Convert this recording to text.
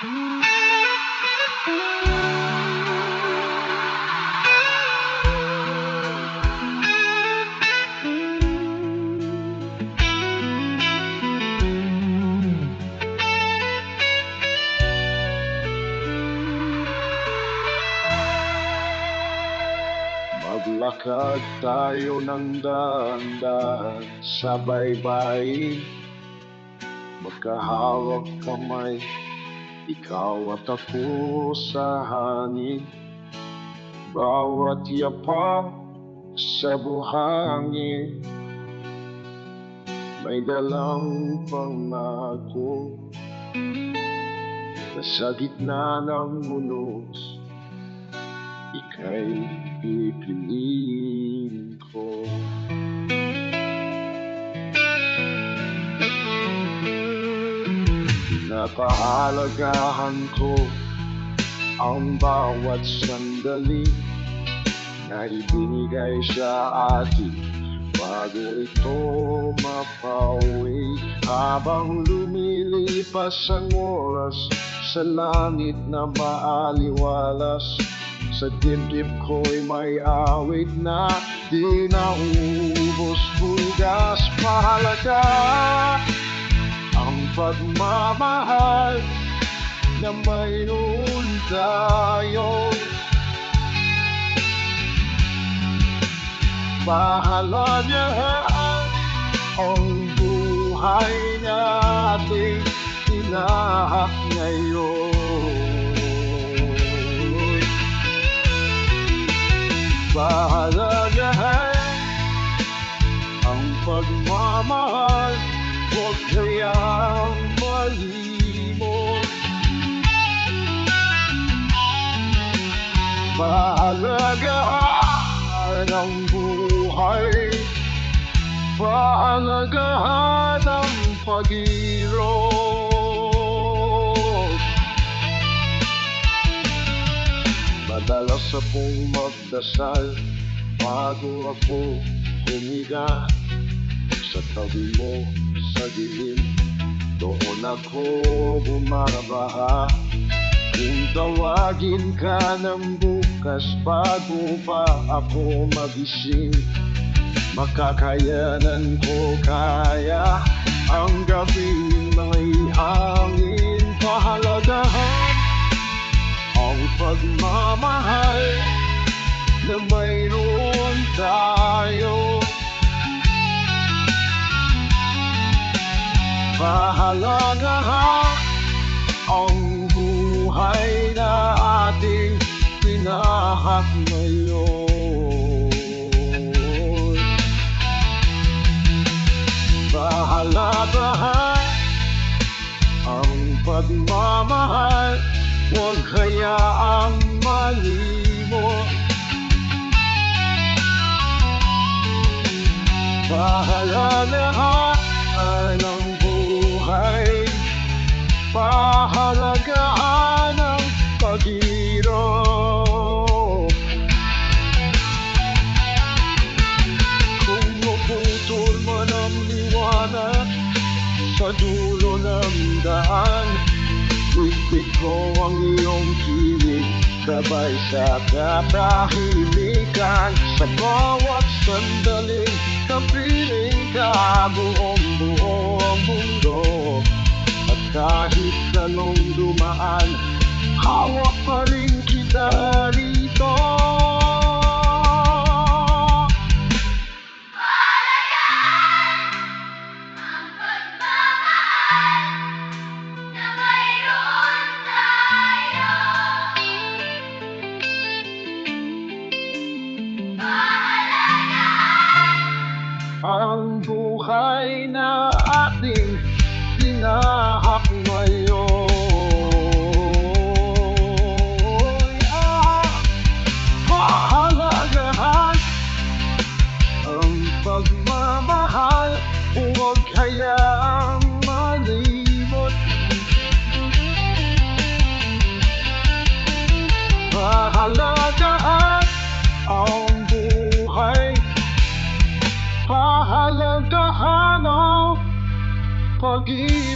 Maglakad tayo ng dahan-dahan sa baybayin, magkahawak kamay, ikaw at ako sa hangin. Bawat yapak sa buhangin may dalang pangako na sa gitna ng unos ika'y pipiliin ko. Napahalagahan ko ang bawat sandali na ibinigay sa atin bago ito mapauwi. Habang lumilipas ang oras sa langit na maaliwalas, sa dibdib ko'y may awit na di naubos. Bugas mahalaga ang pagmamahal na mayroon tayo. Mahalaga ang buhay nating tinahak ngayon. Mahalaga ang pagmamahal, huwag kayang malimot. Mahalaga ang buhay, pahalagahan ang pag-irog. Madalas akong magdasal bago ako humiga. Sa tabi mo, sa dilim, doon ako bumarabaha. Kung tawagin ka ng bukas bago pa ako magising, makakayanan ko kaya ang gabing may hangin. Pahalagahan ang pagmamahal na mayroon tayo. Pahalagahan ang buhay na ating pinahak ngayon. Pahalagahan ang pagmamahal, huwag hayaang malimot. Pahalagahan ang buhay, pahalagahan ang pag-irog. Kung maputol man ang liwanag sa dulo ng daan, ikpit ko ang iyong kilig, sabay sa katahimikan. Sa bawat sandaling kapiling ka, buong ang mundo. At kahit anong dumaan, hawak pa rin kita rito. Ang buhay na ating tinahak ngayon. Pahalagahan ang pagmamahal, huwag hayaang malimot. Pahalagahan ang buhay, pahalagahan ang pag-ibig.